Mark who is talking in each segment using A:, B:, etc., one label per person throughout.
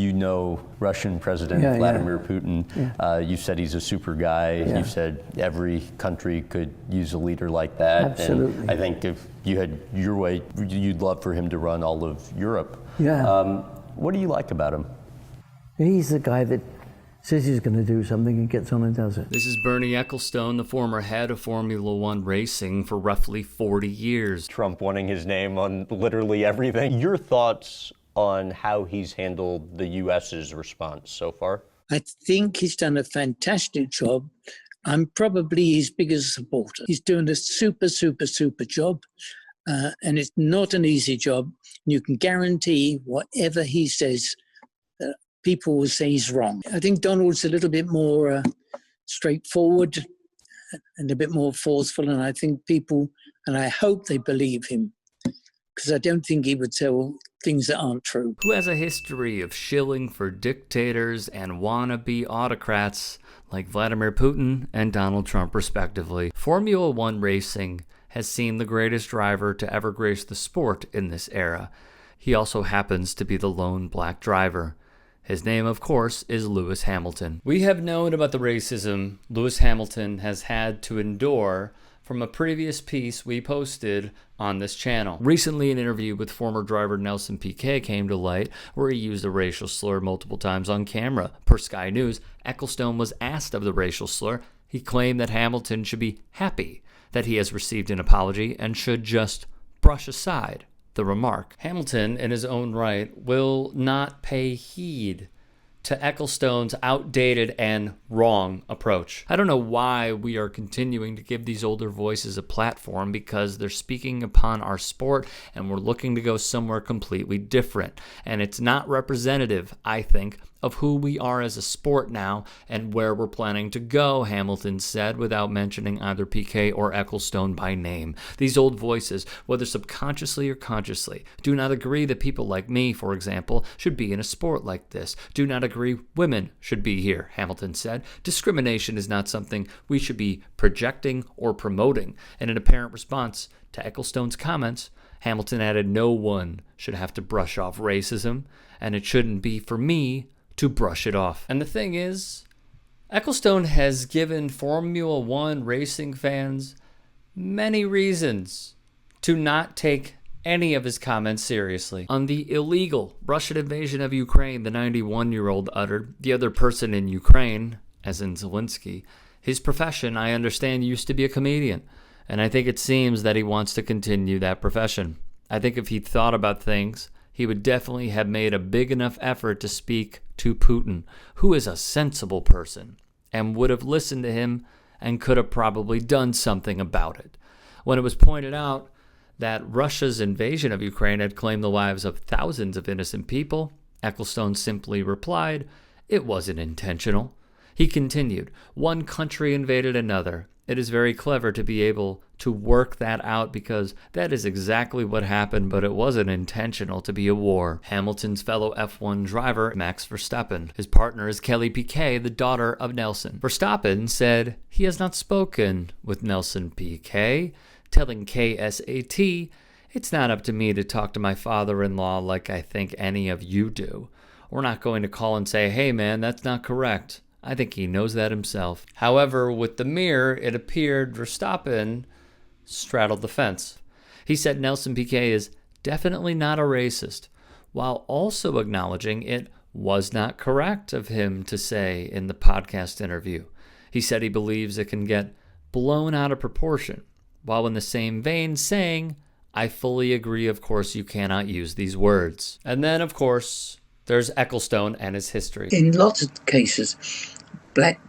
A: You know Russian President Vladimir Putin. You said he's a super guy. You said every country could use a leader like that.
B: Absolutely.
A: And I think if you had your way, you'd love for him to run all of Europe. What do you like about him?
B: He's the guy that says he's going to do something and gets on and does it.
C: This is Bernie Ecclestone, the former head of Formula One racing for roughly 40 years.
A: Trump wanting his name on literally everything. Your thoughts on how he's handled the U.S.'s response so far?
D: I think he's done a fantastic job. I'm probably his biggest supporter. He's doing a super job, and it's not an easy job. You can guarantee whatever he says, people will say he's wrong. I think Donald's a little bit more straightforward and a bit more forceful, and I think people, and I hope they believe him, because I don't think he would tell things that aren't true.
C: Who has a history of shilling for dictators and wannabe autocrats like Vladimir Putin and Donald Trump, respectively. Formula One racing has seen the greatest driver to ever grace the sport in this era. He also happens to be the lone black driver. His name, of course, is Lewis Hamilton. We have known about the racism Lewis Hamilton has had to endure from a previous piece we posted on this channel. Recently, an interview with former driver Nelson Piquet came to light where he used a racial slur multiple times on camera. Per Sky News, Ecclestone was asked of the racial slur. He claimed that Hamilton should be happy that he has received an apology and should just brush aside the remark. Hamilton, in his own right, will not pay heed to Ecclestone's outdated and wrong approach. I don't know why we are continuing to give these older voices a platform, because they're speaking upon our sport and we're looking to go somewhere completely different. And it's not representative, I think, of who we are as a sport now and where we're planning to go, Hamilton said, without mentioning either Piquet or Ecclestone by name. These old voices, whether subconsciously or consciously, do not agree that people like me, for example, should be in a sport like this. Do not agree women should be here, Hamilton said. Discrimination is not something we should be projecting or promoting. In an apparent response to Ecclestone's comments, Hamilton added no one should have to brush off racism, and it shouldn't be for me to brush it off. And the thing is, Ecclestone has given Formula One racing fans many reasons to not take any of his comments seriously. On the illegal Russian invasion of Ukraine, the 91-year-old uttered, the other person in Ukraine, as in Zelensky, his profession, I understand, used to be a comedian, and I think it seems that he wants to continue that profession. I think if he'd thought about things, he would definitely have made a big enough effort to speak to Putin, who is a sensible person, and would have listened to him and could have probably done something about it. When it was pointed out that Russia's invasion of Ukraine had claimed the lives of thousands of innocent people, Ecclestone simply replied, "It wasn't intentional." He continued, "One country invaded another. It is very clever to be able to work that out, because that is exactly what happened, but it wasn't intentional to be a war." Hamilton's fellow F1 driver, Max Verstappen. His partner is Kelly Piquet, the daughter of Nelson. Verstappen said he has not spoken with Nelson Piquet, telling KSAT, "It's not up to me to talk to my father-in-law like I think any of you do. We're not going to call and say, hey man, that's not correct. I think he knows that himself." However, with the mirror, it appeared Verstappen straddled the fence. He said Nelson Piquet is definitely not a racist, while also acknowledging it was not correct of him to say in the podcast interview. He said he believes it can get blown out of proportion, while in the same vein saying, "I fully agree, of course you cannot use these words." And then, of course, there's Ecclestone and his history.
D: In lots of cases, black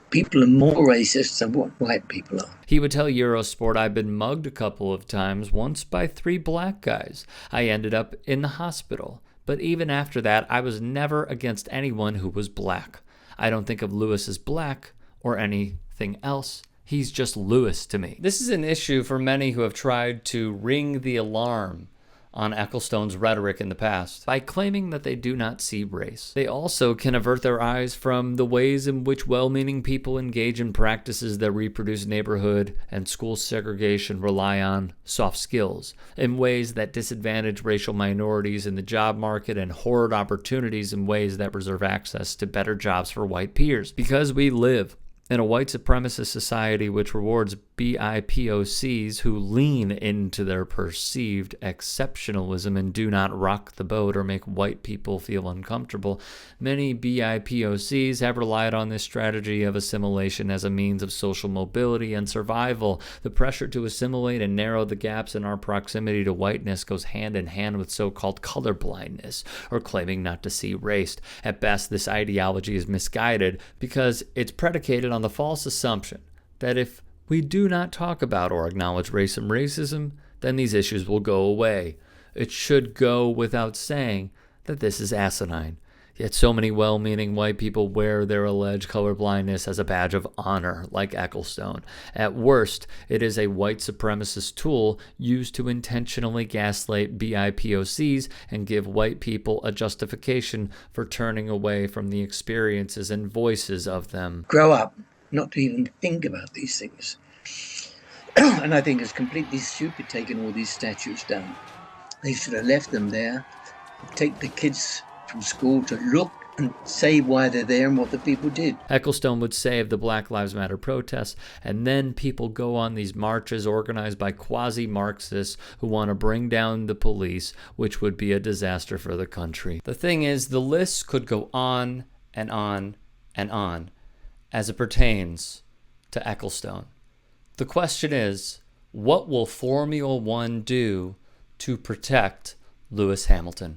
D: people are more racist than what white people are.
C: He would tell Eurosport, "I've been mugged a couple of times, once by 3 black guys. I ended up in the hospital. But even after that, I was never against anyone who was black. I don't think of Lewis as black or anything else. He's just Lewis to me." This is an issue for many who have tried to ring the alarm on Ecclestone's rhetoric in the past by claiming that they do not see race. They also can avert their eyes from the ways in which well-meaning people engage in practices that reproduce neighborhood and school segregation, rely on soft skills, in ways that disadvantage racial minorities in the job market, and hoard opportunities in ways that reserve access to better jobs for white peers. Because we live in a white supremacist society which rewards BIPOCs who lean into their perceived exceptionalism and do not rock the boat or make white people feel uncomfortable, many BIPOCs have relied on this strategy of assimilation as a means of social mobility and survival. The pressure to assimilate and narrow the gaps in our proximity to whiteness goes hand in hand with so-called colorblindness, or claiming not to see race. At best, this ideology is misguided because it's predicated on the false assumption that if we do not talk about or acknowledge race and racism, then these issues will go away. It should go without saying that this is asinine. Yet so many well-meaning white people wear their alleged colorblindness as a badge of honor, like Ecclestone. At worst, it is a white supremacist tool used to intentionally gaslight BIPOCs and give white people a justification for turning away from the experiences and voices of them.
E: Grow up not to even think about these things. And I think it's completely stupid taking all these statues down. They should have left them there, take the kids from school to look and say why they're there and what the people did.
C: Ecclestone would say of the Black Lives Matter protests, and then people go on these marches organized by quasi-Marxists who want to bring down the police, which would be a disaster for the country. The thing is, the list could go on and on and on as it pertains to Ecclestone. The question is, what will Formula One do to protect Lewis Hamilton?